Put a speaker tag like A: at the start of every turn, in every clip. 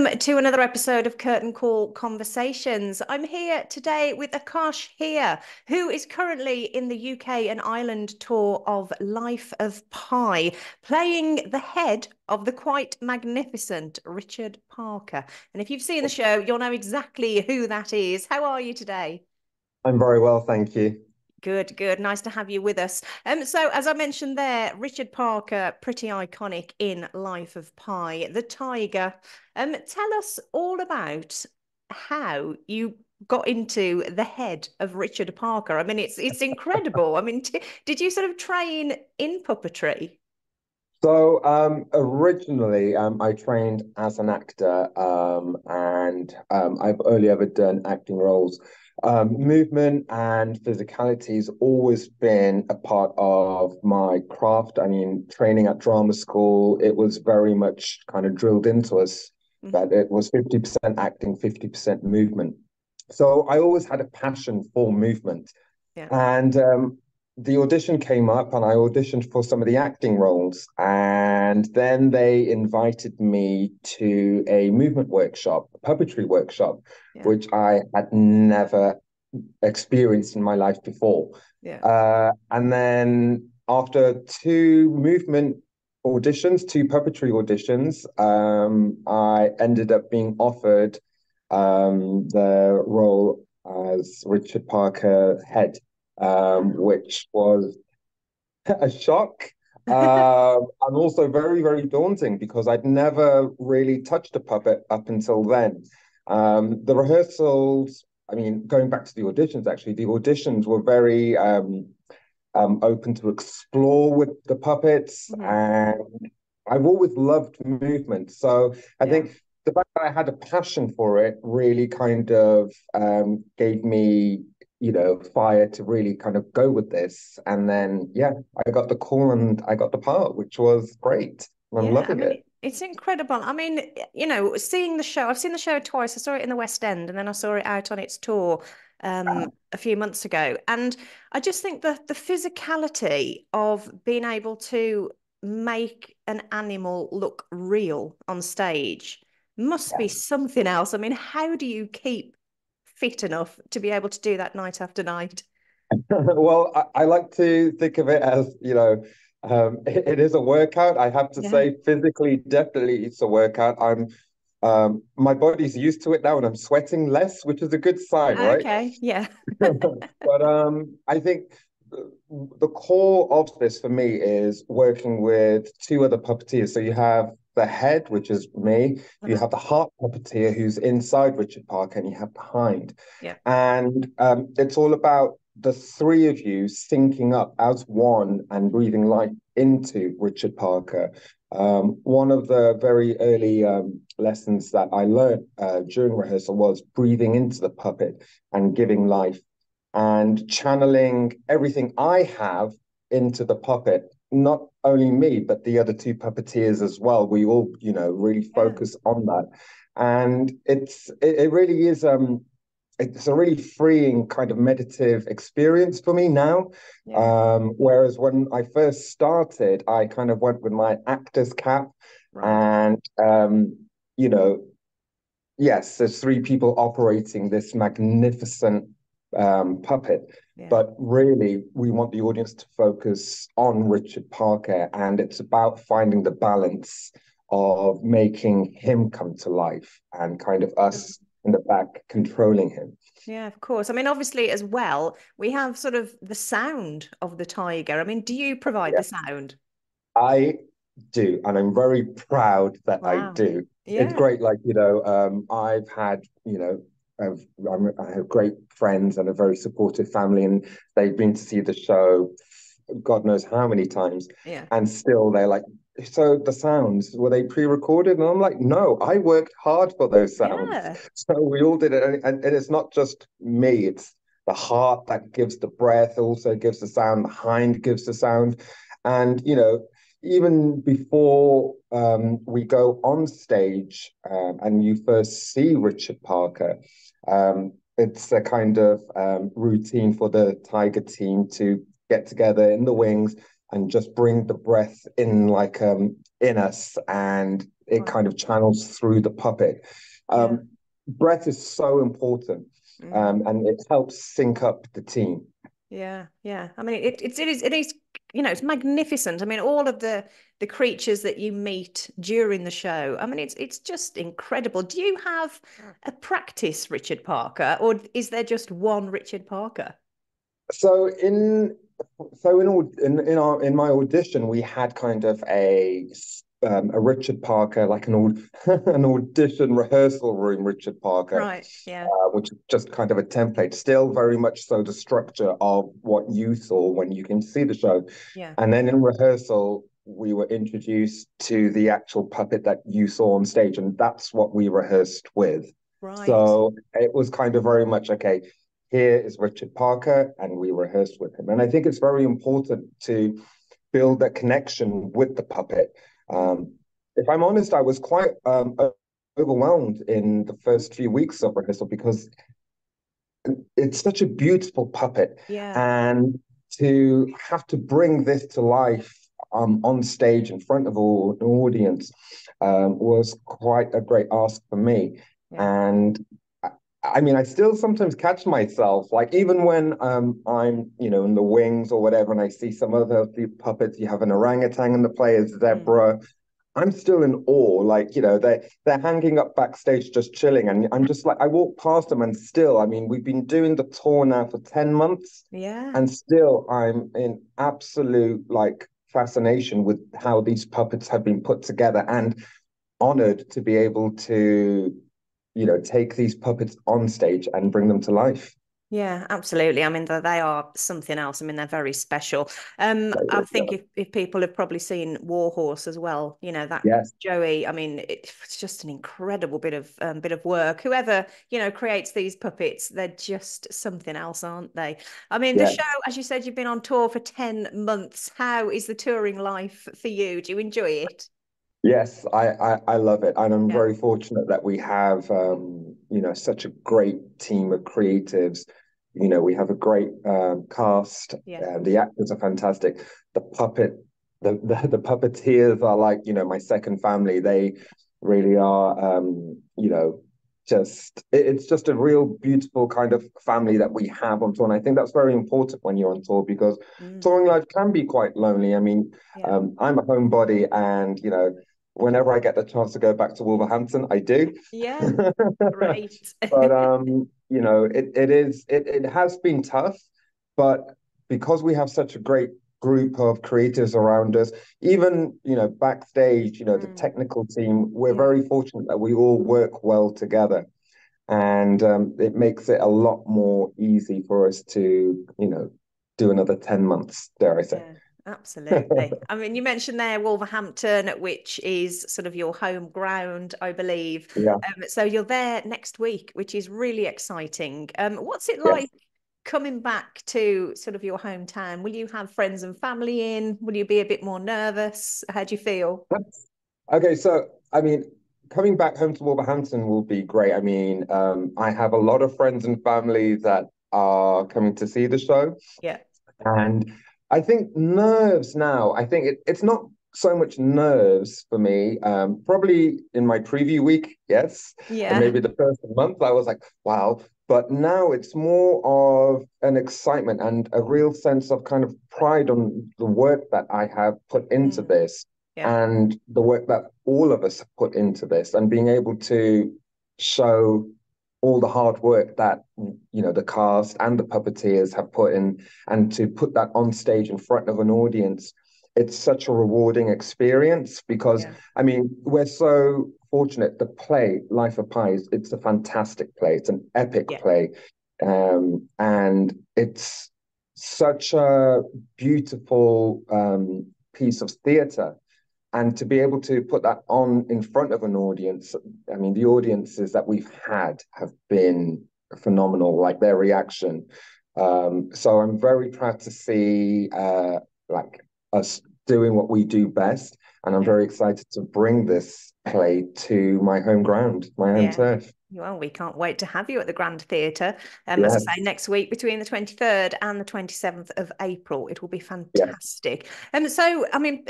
A: Welcome to another episode of Curtain Call Conversations. I'm here today with Akash Heer, who is currently in the UK and Ireland tour of Life of Pi, playing the head of the quite magnificent Richard Parker. And if you've seen the show, you'll know exactly who that is. How are you today?
B: I'm very well, thank you.
A: Good, good. Nice to have you with us. So as I mentioned there, Richard Parker, pretty iconic in Life of Pi, the tiger. Tell us all about how you got into the head of Richard Parker. I mean, it's incredible. I mean, did you sort of train in puppetry?
B: Originally, I trained as an actor, and I've only ever done acting roles. Movement and physicality has always been a part of my craft. I mean, training at drama school, it was very much kind of drilled into us
A: Mhm.
B: that it was 50% acting, 50% movement. So I always had a passion for movement.
A: Yeah.
B: And the audition came up, and I auditioned for some of the acting roles. And then they invited me to a movement workshop, a puppetry workshop,
A: Yeah.
B: which I had never experienced in my life before.
A: Yeah.
B: And then after two movement auditions, two puppetry auditions, I ended up being offered the role as Richard Parker Head,
A: Wow.
B: which was a shock. And also very, very daunting because I'd never really touched a puppet up until then. The rehearsals, I mean, going back to the auditions, actually, the auditions were very open to explore with the puppets.
A: Mhm.
B: And I've always loved movement. So I
A: Yeah.
B: think the fact that I had a passion for it really kind of gave me, fire to really kind of go with this. And then, yeah, I got the call and I got the part, which was great. I'm
A: Yeah, I
B: loving
A: mean,
B: it.
A: it's incredible. I mean, seeing the show, I've seen the show twice. I saw it in the West End and then I saw it out on its tour a few months ago. And I just think that the physicality of being able to make an animal look real on stage must be something else. I mean, how do you keep fit enough to be able to do that night after night?
B: Well, I like to think of it as, it is a workout. I have to
A: Yeah.
B: say, physically, definitely it's a workout. My body's used to it now, and I'm sweating less, which is a good sign, right?
A: Okay. Yeah.
B: But I think the core of this for me is working with two other puppeteers. So you have the head, which is me. You
A: Mhm.
B: have the heart puppeteer, who's inside Richard Parker, and you have the hind.
A: Yeah.
B: And it's all about the three of you syncing up as one and breathing life into Richard Parker. One of the very early lessons that I learned during rehearsal was breathing into the puppet and giving life and channeling everything I have into the puppet. Not only me, but the other two puppeteers as well. We all, really
A: Yeah.
B: focus on that. And it really is it's a really freeing kind of meditative experience for me now.
A: Yeah.
B: Whereas when I first started, I kind of went with my actor's cap
A: Right.
B: and you know, yes, there's three people operating this magnificent puppet,
A: Yeah.
B: but really we want the audience to focus on Richard Parker, and it's about finding the balance of making him come to life and kind of us in the back controlling him.
A: Yeah, of course. I mean, obviously, as well, we have sort of the sound of the tiger. I mean, do you provide
B: Yeah,
A: the sound?
B: I do, and I'm very proud that I
A: Wow.
B: do. It's
A: Yeah.
B: great, like, I've had, I have great friends and a very supportive family, and they've been to see the show God knows how many times,
A: Yeah.
B: and still they're like, so the sounds, were they pre-recorded? And I'm like, no, I worked hard for those sounds.
A: Yeah.
B: So we all did it, and it's not just me, it's the heart that gives the breath, also gives the sound, the hind gives the sound. And, even before we go on stage and you first see Richard Parker, it's a kind of routine for the Tiger team to get together in the wings, and just bring the breath in like in us, and it
A: Right.
B: kind of channels through the puppet.
A: Yeah.
B: Breath is so important,
A: Mm.
B: and it helps sync up the team.
A: Yeah, yeah. I mean, it is, it's magnificent. I mean, all of the creatures that you meet during the show. I mean, it's just incredible. Do you have a practice Richard Parker, or is there just one Richard Parker?
B: So in in my audition, we had kind of a Richard Parker, like an audition rehearsal room, Richard Parker,
A: Right. Yeah.
B: which is just kind of a template, still very much so the structure of what you saw when you came to see the show.
A: Yeah.
B: And then in rehearsal, we were introduced to the actual puppet that you saw on stage, and that's what we rehearsed with.
A: Right.
B: So it was kind of very much okay. Here is Richard Parker, and we rehearsed with him. And I think it's very important to build that connection with the puppet.
A: Mm.
B: Um, if I'm honest, I was quite overwhelmed in the first few weeks of rehearsal because it's such a beautiful puppet,
A: Yeah.
B: and to have to bring this to life on stage in front of an audience was quite a great ask for me.
A: Yeah.
B: And I mean, I still sometimes catch myself, like even when I'm, in the wings or whatever, and I see some other the puppets. You have an orangutan in the play, a
A: Mm.
B: zebra. I'm still in awe. Like, they're hanging up backstage just chilling. And I'm just like, I walk past them and still, I mean, we've been doing the tour now for 10 months,
A: Yeah.
B: and still I'm in absolute like fascination with how these puppets have been put together, and honored to be able to, take these puppets on stage and bring them to life.
A: Yeah, absolutely. I mean, they are something else. I mean, they're very special.
B: They
A: I
B: really
A: think
B: are.
A: if people have probably seen Warhorse as well, that
B: Yes,
A: Joey. I mean, it's just an incredible bit of work. Whoever creates these puppets, they're just something else, aren't they? I mean, the show,
B: yes.
A: as you said, you've been on tour for 10 months. How is the touring life for you? Do you enjoy it?
B: Yes, I love it. And I'm
A: Yeah,
B: very fortunate that we have, such a great team of creatives. We have a great cast,
A: yeah,
B: and the actors are fantastic. The puppet, the puppeteers are like, my second family. They really are, it's just a real beautiful kind of family that we have on tour. And I think that's very important when you're on tour, because
A: mm,
B: touring life can be quite lonely. I mean,
A: yeah,
B: I'm a homebody, and whenever I get the chance to go back to Wolverhampton, I do.
A: yeah. Great.
B: But it has been tough, but because we have such a great group of creatives around us, even backstage, the
A: Mm,
B: technical team, we're
A: yeah.
B: very fortunate that we all work well together, and it makes it a lot more easy for us to do another 10 months, dare I say.
A: Yeah, absolutely. I mean, you mentioned there Wolverhampton, which is sort of your home ground, I believe.
B: Yeah,
A: So you're there next week, which is really exciting. What's it
B: yes.
A: like coming back to sort of your hometown? Will you have friends and family in? Will you be a bit more nervous? How do you feel?
B: Okay, so I mean, coming back home to Wolverhampton will be great. I mean, I have a lot of friends and family that are coming to see the show,
A: Yeah.
B: and I think nerves now. I think it's not so much nerves for me. Probably in my preview week, yes, and
A: Yeah.
B: maybe the first month I was like, wow. But now it's more of an excitement and a real sense of kind of pride on the work that I have put into
A: Mm,
B: this,
A: yeah.
B: and the work that all of us have put into this, and being able to show all the hard work that the cast and the puppeteers have put in, and to put that on stage in front of an audience. It's such a rewarding experience, because
A: Yeah.
B: I mean, we're so fortunate. The play Life of Pi, it's a fantastic play. It's an epic
A: Yeah.
B: play, and it's such a beautiful piece of theatre, and to be able to put that on in front of an audience. I mean, the audiences that we've had have been phenomenal, like their reaction. So I'm very proud to see like us doing what we do best, and I'm
A: Yeah.
B: very excited to bring this play to my home ground, my home
A: Yeah.
B: turf.
A: Well, we can't wait to have you at the Grand Theatre. As I say,
B: Yes,
A: next week between the 23rd and the 27th of April, it will be
B: yes.
A: fantastic. And so, I mean,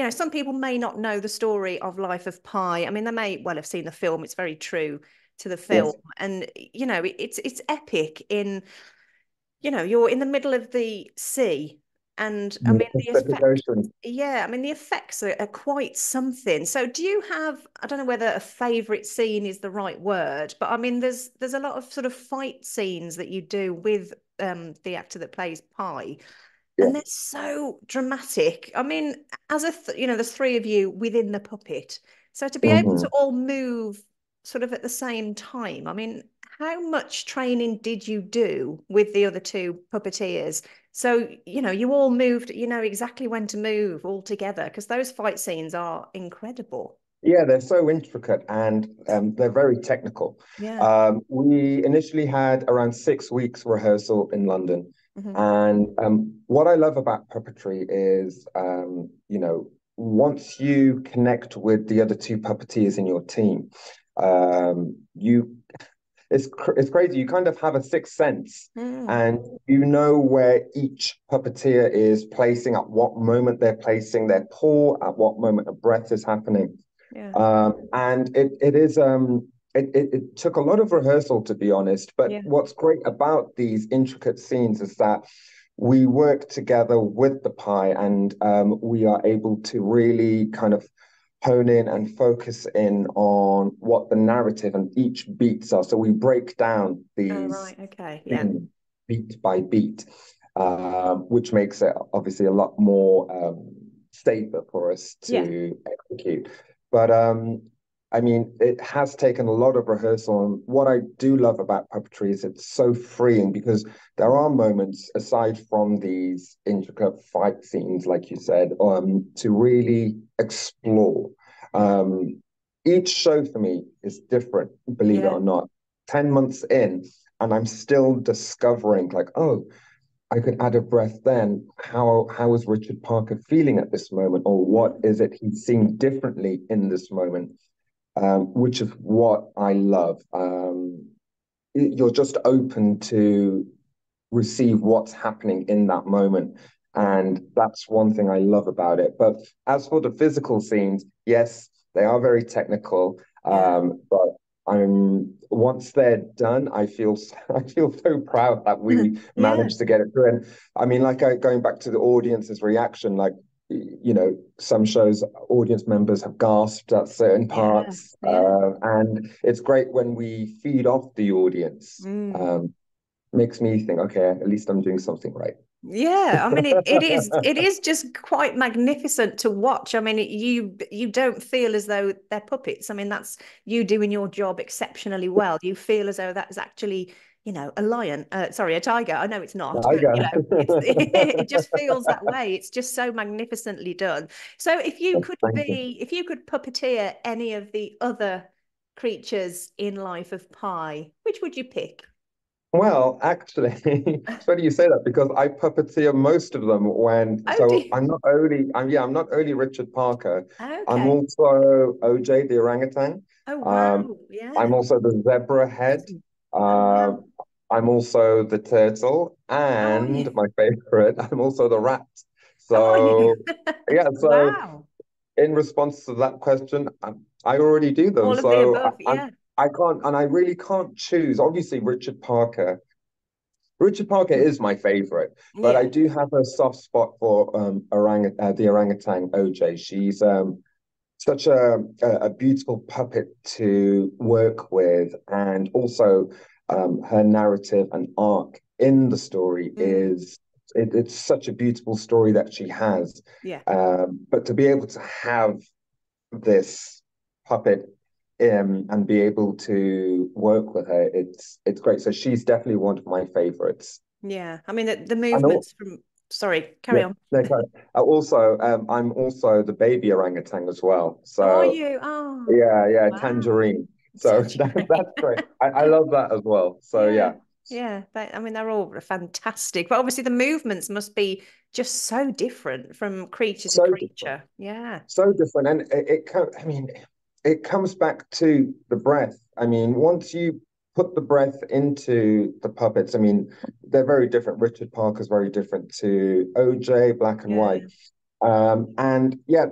A: some people may not know the story of Life of Pi. I mean, they may well have seen the film. It's very true to the film,
B: Yes.
A: and it's epic in you're in the middle of the sea. And I
B: In the
A: mean, the
B: Pacific
A: effect,
B: Ocean.
A: yeah, I mean, the effects are quite something. So, do you have, I don't know whether a favorite scene is the right word, but I mean, there's a lot of sort of fight scenes that you do with the actor that plays Pi,
B: Yeah.
A: and they're so dramatic. I mean, as a there's three of you within the puppet, so to be able to
B: Hmm.
A: all move sort of at the same time. I mean, how much training did you do with the other two puppeteers? So, you all moved, exactly when to move all together, because those fight scenes are incredible.
B: Yeah, they're so intricate and they're very technical.
A: Yeah.
B: We initially had around 6 weeks rehearsal in London.
A: Hmm.
B: And what I love about puppetry is, once you connect with the other two puppeteers in your team, you it's crazy. You kind of have a sixth sense,
A: Mm.
B: and you know where each puppeteer is placing, at what moment they're placing their paw, at what moment a breath is happening.
A: Yeah.
B: And it took a lot of rehearsal, to be honest. But
A: Yeah.
B: what's great about these intricate scenes is that we work together with the pie, and we are able to really kind of hone in and focus in on what the narrative and each beats are. So we break down
A: Oh,
B: these
A: right. Okay. Yeah.
B: things beat by beat, which makes it obviously a lot more safer for us
A: Yeah.
B: to execute. But I mean, it has taken a lot of rehearsal. And what I do love about puppetry is it's so freeing because there
A: Mm.
B: are moments, aside from these intricate fight scenes, like you said, to really explore.
A: Yeah.
B: Um, each show for me is different, believe it
A: Yeah.
B: or not. 10 months in, and I'm still discovering, like, oh, I could add a breath then. How is Richard Parker feeling at this moment? Or what
A: Mm.
B: is it he's seeing differently in this moment? Which is what I love. You're just open to receive what's happening in that moment.
A: Yeah.
B: And that's one thing I love about it. But as for the physical scenes, yes, they are very technical.
A: Yeah.
B: But I'm once they're done, I feel so proud that we
A: Yeah.
B: managed to get it through. And I mean, like going back to the audience's reaction, like some shows audience members have gasped at certain
A: Yeah.
B: parts,
A: Yeah.
B: and it's great when we feed off the audience.
A: Mm.
B: Makes me think, okay, at least I'm doing something right.
A: Yeah, I mean it is just quite magnificent to watch. I mean you don't feel as though they're puppets. I mean that's you doing your job exceptionally well. You feel as though that is actually, a lion. Sorry, a tiger. I know it's not, but
B: Tiger.
A: it just feels that way. It's just so magnificently done. So
B: Thank you.
A: if you could puppeteer any of the other creatures in Life of Pi, which would you pick?
B: Well, actually, it's funny you say that because I puppeteer most of them
A: Oh,
B: so
A: dear.
B: I'm not only Richard Parker, I'm
A: Okay.
B: also OJ the orangutan.
A: Oh,
B: Um,
A: wow.
B: I'm
A: Yeah.
B: also the zebra head.
A: Oh,
B: Uh,
A: wow.
B: I'm also the turtle,
A: Oh,
B: and
A: yeah.
B: my favorite, I'm also the rat.
A: Oh, yeah.
B: So yeah, so
A: Wow.
B: in response to that question, I already do them.
A: All of the
B: So
A: above. Yeah.
B: I can't, and I really can't choose. Obviously, Richard Parker. Richard Parker
A: Mm.
B: is my favorite, but I
A: Yeah.
B: do have a soft spot for the orangutan OJ. She's such a beautiful puppet to work with, and also her narrative and arc in the story
A: Mm.
B: it's such a beautiful story that she has.
A: Yeah.
B: But to be able to have this puppet and be able to work with her, it's great. So she's definitely one of my favorites.
A: Yeah. I mean, the
B: And all,
A: movements from, sorry,
B: yeah,
A: carry on.
B: no, sorry. I'm also the baby orangutan as well.
A: Are
B: So
A: you? Oh,
B: yeah,
A: wow.
B: tangerine. So
A: Such
B: that's great. I love that as well. So
A: Yeah.
B: yeah,
A: Yeah. I mean, they're all fantastic, but obviously the movements must be just so different from creature to
B: so different.
A: creature. Yeah.
B: So different, and I mean, it comes back to the breath. I mean, once you put the breath into the puppets, I mean, they're very different. Richard Parker's very different to OJ, black and white.
A: Yeah,
B: And yeah,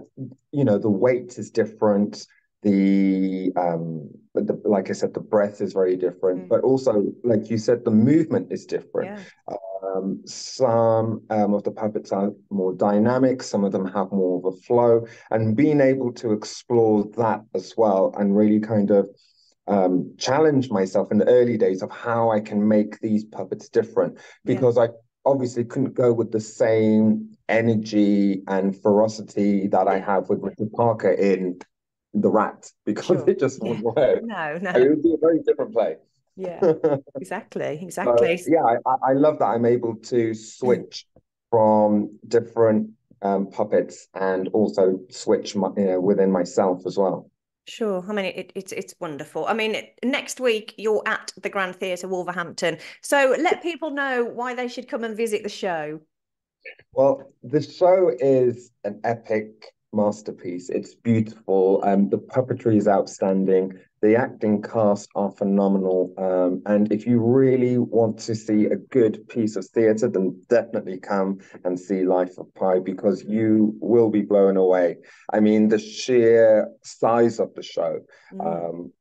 B: the weight is different. Like I said, the breath is very different,
A: mm,
B: but also, like you said, the movement is different.
A: yeah,
B: Some of the puppets are more dynamic, some of them have more of a flow, and being able to explore that as well and really kind of challenge myself in the early days of how I can make these puppets different
A: yeah,
B: because I obviously couldn't go with the same energy and ferocity that I
A: yeah,
B: have with Richard Parker in The Rat because
A: sure.
B: it just
A: Yeah.
B: wouldn't work.
A: No,
B: I mean,
A: no.
B: it would be a very different play.
A: Yeah, exactly,
B: So
A: exactly.
B: yeah, I love that I'm able to switch from different puppets and also switch within myself as well.
A: Sure. I mean, it's wonderful. I mean, next week you're at the Grand Theatre, Wolverhampton. So let people know why they should come and visit the show.
B: Well, the show is an epic masterpiece. It's beautiful. The puppetry is outstanding. The acting cast are phenomenal. And if you really want to see a good piece of theatre, then definitely come and see Life of Pi because you will be blown away. I mean, the sheer size of the show,
A: Mm,
B: um,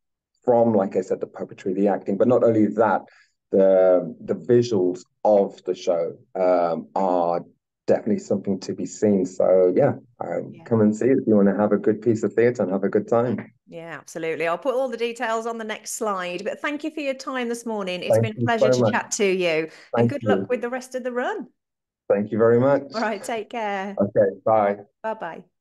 B: from, like I said, the puppetry, the acting, but not only that, the visuals of the show are definitely something to be seen. So yeah,
A: yeah.
B: come and see it if you want to have a good piece of theatre and have a good time.
A: Yeah, absolutely. I'll put all the details on the next slide. But thank you for your time this morning. It's
B: Thank
A: been a
B: you
A: pleasure
B: so
A: to
B: much.
A: chat to you. And
B: Thank
A: good luck
B: you.
A: with the rest of the run.
B: Thank you very much.
A: All right, take care.
B: Okay, bye.
A: Bye bye.